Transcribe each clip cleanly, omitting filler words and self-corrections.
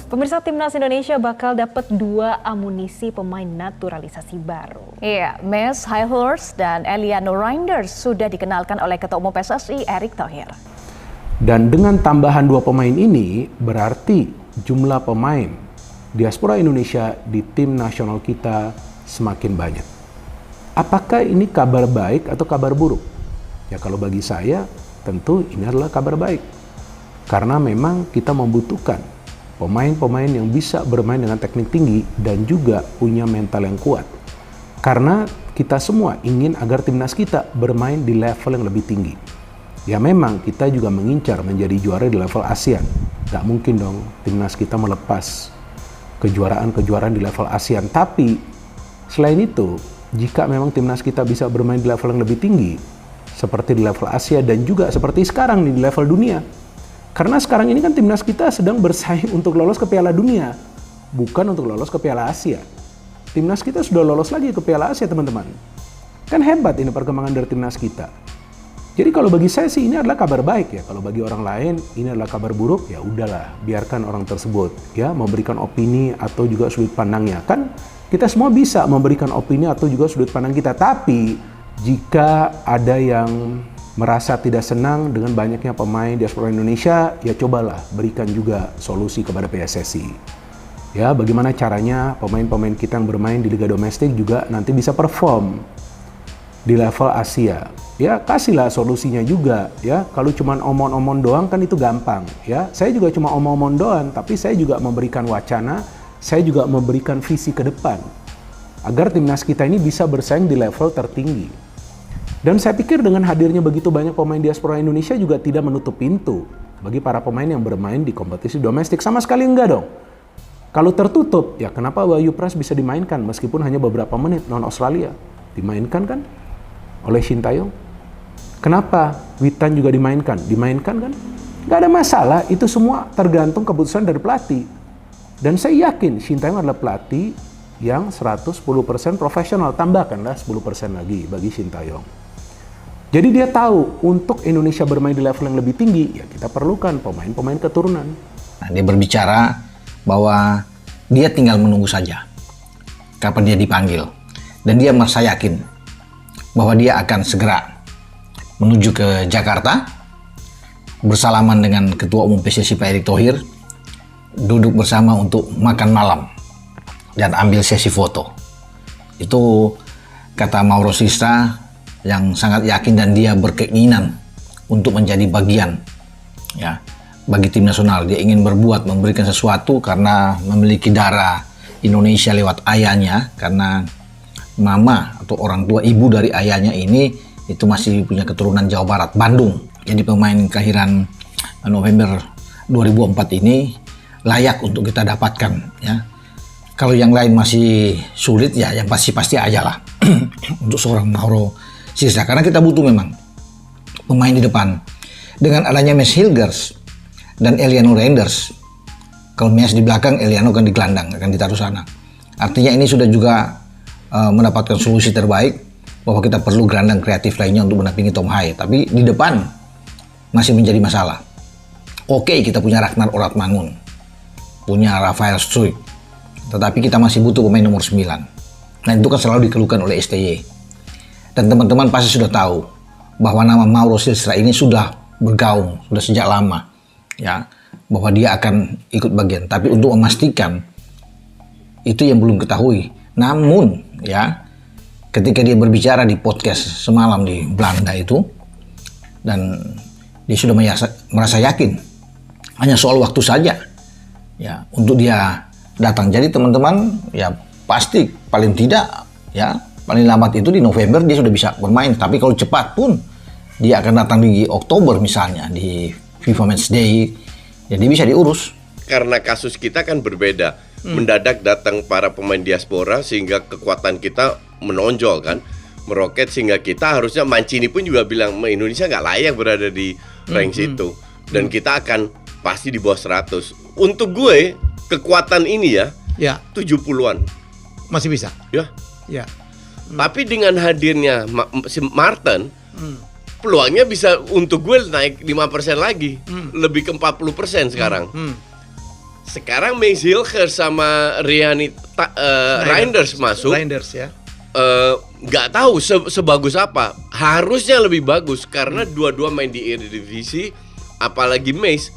Pemirsa, Timnas Indonesia bakal dapat 2 amunisi pemain naturalisasi baru. Iya, Maes Huijlers dan Eliano Reinders sudah dikenalkan oleh Ketua Umum PSSI Erick Thohir. Dan dengan tambahan 2 pemain ini, berarti jumlah pemain diaspora Indonesia di tim nasional kita semakin banyak. Apakah ini kabar baik atau kabar buruk? Ya kalau bagi saya, tentu ini adalah kabar baik. Karena memang kita membutuhkan pemain-pemain yang bisa bermain dengan teknik tinggi dan juga punya mental yang kuat. Karena kita semua ingin agar timnas kita bermain di level yang lebih tinggi. Ya memang kita juga mengincar menjadi juara di level ASEAN. Gak mungkin dong timnas kita melepas kejuaraan-kejuaraan di level ASEAN. Tapi selain itu, jika memang timnas kita bisa bermain di level yang lebih tinggi, seperti di level Asia dan juga seperti sekarang nih di level dunia. Karena sekarang ini kan timnas kita sedang bersaing untuk lolos ke Piala Dunia, bukan untuk lolos ke Piala Asia. Timnas kita sudah lolos lagi ke Piala Asia, teman-teman. Kan hebat ini perkembangan dari timnas kita. Jadi kalau bagi saya sih ini adalah kabar baik ya. Kalau bagi orang lain ini adalah kabar buruk, ya udahlah, biarkan orang tersebut ya memberikan opini atau juga sudut pandangnya. Kan kita semua bisa memberikan opini atau juga sudut pandang kita. Tapi jika ada yang merasa tidak senang dengan banyaknya pemain diaspora Indonesia, ya cobalah berikan juga solusi kepada PSSI. Ya, bagaimana caranya pemain-pemain kita yang bermain di liga domestik juga nanti bisa perform di level Asia. Ya, kasihlah solusinya juga ya. Kalau cuma omong-omong doang kan itu gampang ya. Saya juga cuma omong-omong doang, tapi saya juga memberikan wacana, saya juga memberikan visi ke depan agar timnas kita ini bisa bersaing di level tertinggi. Dan saya pikir dengan hadirnya begitu banyak pemain diaspora Indonesia juga tidak menutup pintu bagi para pemain yang bermain di kompetisi domestik. Sama sekali enggak dong. Kalau tertutup, ya kenapa Wahyu Pras bisa dimainkan meskipun hanya beberapa menit non Australia? Dimainkan kan oleh Shin Tae-yong. Kenapa Witan juga dimainkan? Dimainkan kan? Nggak ada masalah, itu semua tergantung keputusan dari pelatih. Dan saya yakin Shin Tae-yong adalah pelatih yang 110% profesional. Tambahkanlah 10% lagi bagi Shin Tae-yong. Jadi dia tahu untuk Indonesia bermain di level yang lebih tinggi, ya kita perlukan pemain-pemain keturunan. Nah, dia berbicara bahwa dia tinggal menunggu saja kapan dia dipanggil. Dan dia merasa yakin bahwa dia akan segera menuju ke Jakarta, bersalaman dengan Ketua Umum PSSI Pak Erick Thohir, duduk bersama untuk makan malam dan ambil sesi foto. Itu kata Mauro Sista yang sangat yakin dan dia berkeinginan untuk menjadi bagian ya bagi tim nasional. Dia ingin berbuat, memberikan sesuatu karena memiliki darah Indonesia lewat ayahnya, karena mama atau orang tua ibu dari ayahnya ini itu masih punya keturunan Jawa Barat, Bandung. Jadi pemain kelahiran November 2004 ini layak untuk kita dapatkan ya. Kalau yang lain masih sulit ya yang pasti aja lah untuk seorang Mauro Sista, karena kita butuh memang pemain di depan. Dengan adanya Maes Huijlers dan Eliano Reinders, kalau Maes di belakang, Eliano akan di gelandang, akan ditaruh sana. Artinya ini sudah juga mendapatkan solusi terbaik bahwa kita perlu gelandang kreatif lainnya untuk mendampingi Tom Hai. Tapi di depan masih menjadi masalah. Oke, kita punya Ragnar Oratmangun, punya Rafael Struijk, tetapi kita masih butuh pemain nomor 9. Nah itu kan selalu dikeluhkan oleh STY. Dan teman-teman pasti sudah tahu bahwa nama Mauro Sista ini sudah bergaung, sudah sejak lama ya, bahwa dia akan ikut bagian. Tapi untuk memastikan itu yang belum ketahui. Namun ya, ketika dia berbicara di podcast semalam di Belanda itu, dan dia sudah merasa yakin hanya soal waktu saja ya untuk dia datang. Jadi teman-teman ya pasti paling tidak ya paling lambat itu di November dia sudah bisa bermain. Tapi kalau cepat pun dia akan datang di Oktober misalnya di FIFA Match Day, jadi bisa diurus. Karena kasus kita kan berbeda, mendadak datang para pemain diaspora sehingga kekuatan kita menonjol kan, meroket, sehingga kita harusnya Mancini pun juga bilang Indonesia nggak layak berada di rank situ, dan kita akan pasti di bawah 100. Untuk gue kekuatan ini ya 70-an masih bisa ya. Tapi dengan hadirnya si Martin, peluangnya bisa untuk gue naik 5% lagi, lebih ke 40% sekarang. Sekarang Mace Hilgers sama Reinders masuk. Reinders ya. Nggak tahu sebagus apa. Harusnya lebih bagus karena dua-dua main di Eredivisie, apalagi Mace.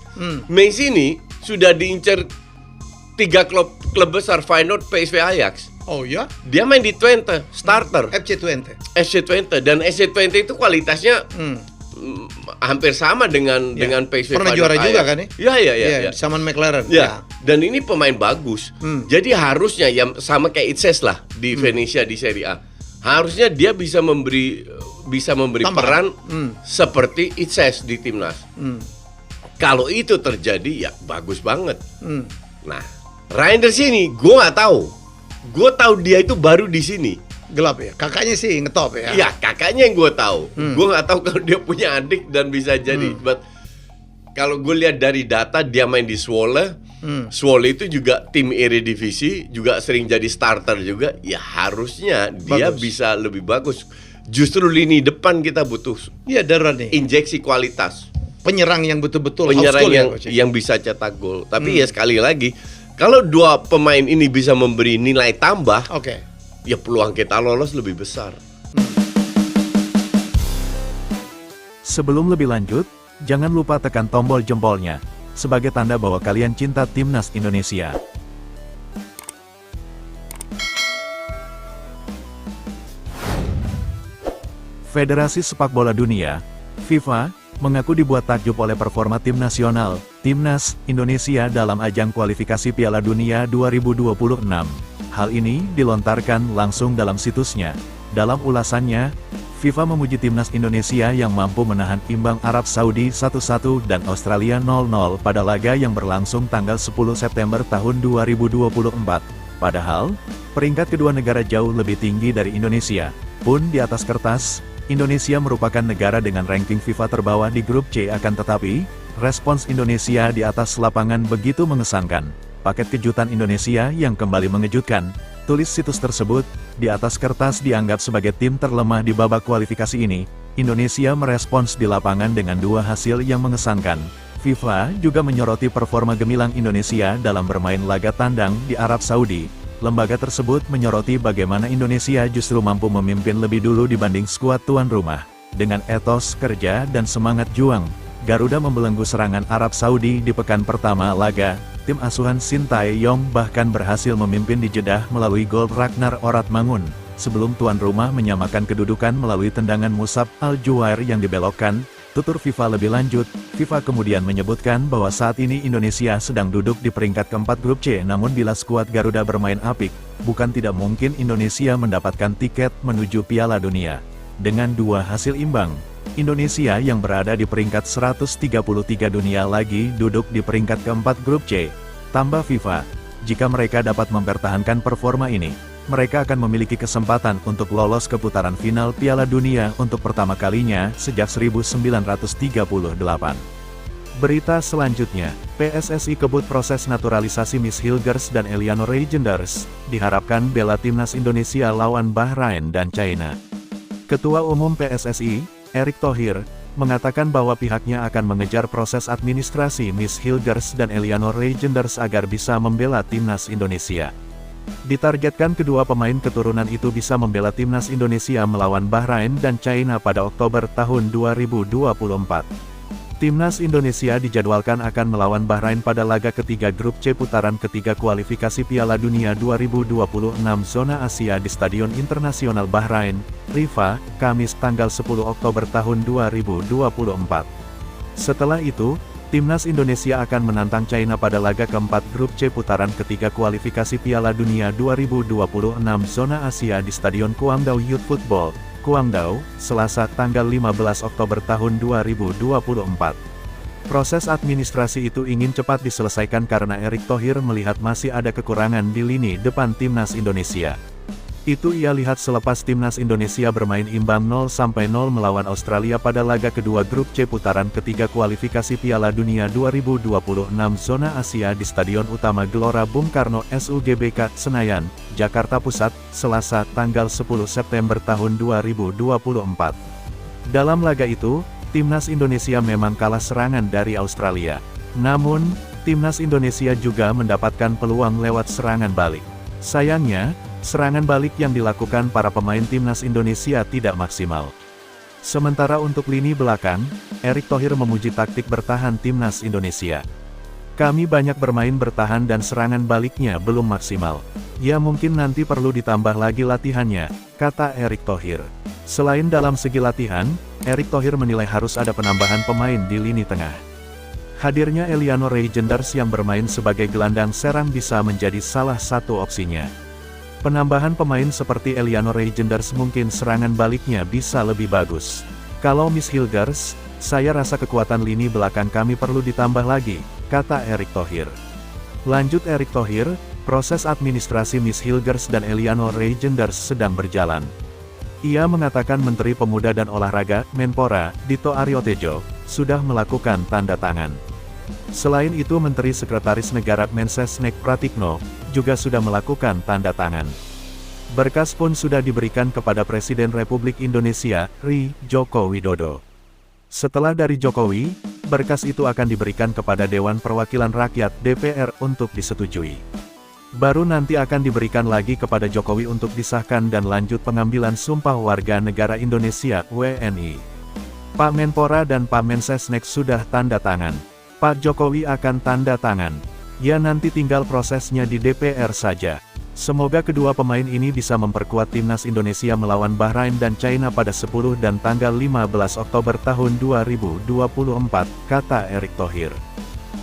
Mace ini sudah diincar 3 klub besar, Feyenoord, PSV, Ajax. Oh ya? Dia main di Twente, starter. FC Twente. FC Twente, dan FC Twente itu kualitasnya hampir sama dengan PSV. Pernah Feyenoord, juara juga Ajax. kan ya? Iya. Sama McLaren. Ya, dan ini pemain bagus. Jadi harusnya yang sama kayak Itses lah di Venezia di Serie A. Harusnya dia bisa memberi peran seperti Itses di timnas. Kalau itu terjadi ya bagus banget. Nah, Reinders ini gue nggak tahu. Gue tahu dia itu baru di sini. Gelap ya. Kakaknya sih ngetop ya. Iya, kakaknya yang gue tahu. Gue nggak tahu kalau dia punya adik dan bisa jadi. But kalau gue lihat dari data dia main di Zwolle. Zwolle itu juga tim Eredivisie, juga sering jadi starter juga. Ya harusnya dia bisa lebih bagus. Justru lini depan kita butuh darurat nih. injeksi kualitas. Penyerang yang betul-betul Penyerang house goal yang bisa cetak gol. Tapi ya sekali lagi, kalau dua pemain ini bisa memberi nilai tambah, ya peluang kita lolos lebih besar. Sebelum lebih lanjut, jangan lupa tekan tombol jempolnya sebagai tanda bahwa kalian cinta Timnas Indonesia. Federasi Sepak Bola Dunia, FIFA, mengaku dibuat takjub oleh performa tim nasional, Timnas Indonesia dalam ajang kualifikasi Piala Dunia 2026. Hal ini dilontarkan langsung dalam situsnya. Dalam ulasannya, FIFA memuji Timnas Indonesia yang mampu menahan imbang Arab Saudi 1-1 dan Australia 0-0 pada laga yang berlangsung tanggal 10 September tahun 2024. Padahal, peringkat kedua negara jauh lebih tinggi dari Indonesia. Pun di atas kertas, Indonesia merupakan negara dengan ranking FIFA terbawah di grup C, akan tetapi, respons Indonesia di atas lapangan begitu mengesankan. Paket kejutan Indonesia yang kembali mengejutkan, tulis situs tersebut, di atas kertas dianggap sebagai tim terlemah di babak kualifikasi ini. Indonesia merespons di lapangan dengan 2 hasil yang mengesankan. FIFA juga menyoroti performa gemilang Indonesia dalam bermain laga tandang di Arab Saudi. Lembaga tersebut menyoroti bagaimana Indonesia justru mampu memimpin lebih dulu dibanding skuad tuan rumah. Dengan etos kerja dan semangat juang, Garuda membelenggu serangan Arab Saudi di pekan pertama laga. Tim asuhan Shin Tae-yong bahkan berhasil memimpin di Jeddah melalui gol Ragnar Oratmangun, sebelum tuan rumah menyamakan kedudukan melalui tendangan Musab Al-Juwair yang dibelokkan. Tutur FIFA lebih lanjut, FIFA kemudian menyebutkan bahwa saat ini Indonesia sedang duduk di peringkat keempat grup C, namun bila skuad Garuda bermain apik, bukan tidak mungkin Indonesia mendapatkan tiket menuju Piala Dunia. Dengan 2 hasil imbang, Indonesia yang berada di peringkat 133 dunia lagi duduk di peringkat keempat grup C. Tambah FIFA, jika mereka dapat mempertahankan performa ini, mereka akan memiliki kesempatan untuk lolos ke putaran final Piala Dunia untuk pertama kalinya sejak 1938. Berita selanjutnya, PSSI kebut proses naturalisasi Miss Hilgers dan Eliano Reijenders, diharapkan bela timnas Indonesia lawan Bahrain dan China. Ketua Umum PSSI, Erick Thohir, mengatakan bahwa pihaknya akan mengejar proses administrasi Miss Hilgers dan Eliano Reijenders agar bisa membela timnas Indonesia. Ditargetkan kedua pemain keturunan itu bisa membela timnas Indonesia melawan Bahrain dan China pada Oktober tahun 2024. Timnas Indonesia dijadwalkan akan melawan Bahrain pada laga ketiga grup C putaran ketiga kualifikasi Piala Dunia 2026 zona Asia di Stadion Internasional Bahrain, Rifa, Kamis tanggal 10 Oktober tahun 2024. Setelah itu, Timnas Indonesia akan menantang China pada laga keempat grup C putaran ketiga kualifikasi Piala Dunia 2026 zona Asia di Stadion Kwangdao Youth Football, Kwangdao, Selasa tanggal 15 Oktober tahun 2024. Proses administrasi itu ingin cepat diselesaikan karena Erick Thohir melihat masih ada kekurangan di lini depan Timnas Indonesia. Itu ia lihat selepas Timnas Indonesia bermain imbang 0-0 melawan Australia pada laga kedua grup C putaran ketiga kualifikasi Piala Dunia 2026 zona Asia di Stadion Utama Gelora Bung Karno SUGBK, Senayan, Jakarta Pusat, Selasa tanggal 10 September tahun 2024. Dalam laga itu, Timnas Indonesia memang kalah serangan dari Australia. Namun, Timnas Indonesia juga mendapatkan peluang lewat serangan balik. Sayangnya, serangan balik yang dilakukan para pemain Timnas Indonesia tidak maksimal. Sementara untuk lini belakang, Erick Thohir memuji taktik bertahan Timnas Indonesia. Kami banyak bermain bertahan dan serangan baliknya belum maksimal. Ya mungkin nanti perlu ditambah lagi latihannya, kata Erick Thohir. Selain dalam segi latihan, Erick Thohir menilai harus ada penambahan pemain di lini tengah. Hadirnya Eliano Reijenders yang bermain sebagai gelandang serang bisa menjadi salah satu opsinya. Penambahan pemain seperti Eliano Reijenders mungkin serangan baliknya bisa lebih bagus. Kalau Miss Hilgers, saya rasa kekuatan lini belakang kami perlu ditambah lagi, kata Erick Thohir. Lanjut Erick Thohir, proses administrasi Miss Hilgers dan Eliano Reijenders sedang berjalan. Ia mengatakan Menteri Pemuda dan Olahraga, Menpora, Dito Aryo Tejo, sudah melakukan tanda tangan. Selain itu Menteri Sekretaris Negara Mensesnek Pratikno, juga sudah melakukan tanda tangan. Berkas pun sudah diberikan kepada Presiden Republik Indonesia, RI, Joko Widodo. Setelah dari Jokowi, berkas itu akan diberikan kepada Dewan Perwakilan Rakyat (DPR) untuk disetujui. Baru nanti akan diberikan lagi kepada Jokowi untuk disahkan dan lanjut pengambilan Sumpah Warga Negara Indonesia (WNI). Pak Menpora dan Pak Mensesnek sudah tanda tangan. Pak Jokowi akan tanda tangan. Ya nanti tinggal prosesnya di DPR saja. Semoga kedua pemain ini bisa memperkuat Timnas Indonesia melawan Bahrain dan China pada 10 dan tanggal 15 Oktober tahun 2024, kata Erick Thohir.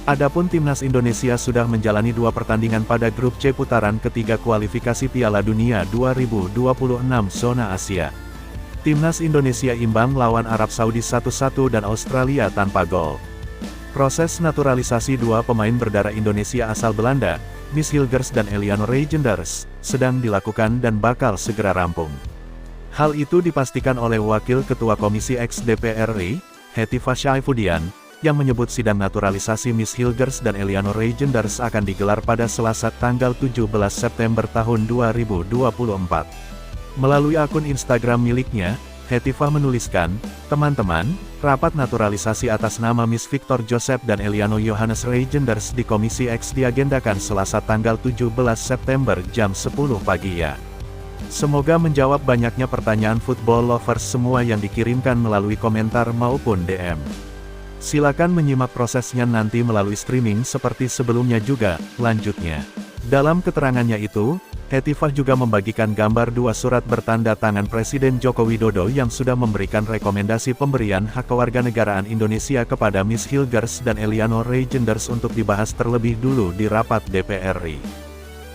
Adapun Timnas Indonesia sudah menjalani 2 pertandingan pada grup C putaran ketiga kualifikasi Piala Dunia 2026 zona Asia. Timnas Indonesia imbang lawan Arab Saudi 1-1 dan Australia tanpa gol. Proses naturalisasi 2 pemain berdarah Indonesia asal Belanda, Miss Hilgers dan Eliano Reijenders, sedang dilakukan dan bakal segera rampung. Hal itu dipastikan oleh Wakil Ketua Komisi X DPR RI, Hetifah Syaifudian, yang menyebut sidang naturalisasi Miss Hilgers dan Eliano Reijenders akan digelar pada Selasa tanggal 17 September tahun 2024. Melalui akun Instagram miliknya, Hetifah menuliskan, "Teman-teman, rapat naturalisasi atas nama Miss Victor Joseph dan Eliano Johannes Reijenders di Komisi X diagendakan Selasa tanggal 17 September jam 10 pagi ya. Semoga menjawab banyaknya pertanyaan football lovers semua yang dikirimkan melalui komentar maupun DM. Silakan menyimak prosesnya nanti melalui streaming seperti sebelumnya juga," lanjutnya. Dalam keterangannya itu, Hetifah juga membagikan gambar 2 surat bertanda tangan Presiden Joko Widodo yang sudah memberikan rekomendasi pemberian hak kewarganegaraan Indonesia kepada Miss Hilgers dan Eliano Reijenders untuk dibahas terlebih dulu di rapat DPR RI.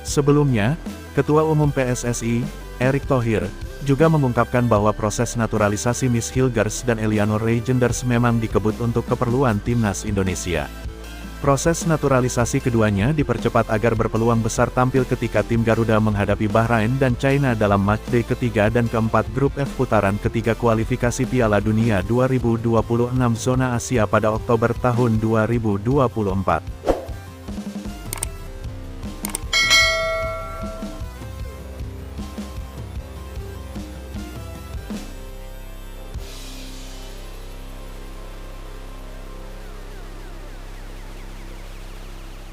Sebelumnya, Ketua Umum PSSI, Erick Thohir, juga mengungkapkan bahwa proses naturalisasi Miss Hilgers dan Eliano Reijenders memang dikebut untuk keperluan Timnas Indonesia. Proses naturalisasi keduanya dipercepat agar berpeluang besar tampil ketika tim Garuda menghadapi Bahrain dan China dalam matchday ketiga dan keempat grup F putaran ketiga kualifikasi Piala Dunia 2026 zona Asia pada Oktober tahun 2024.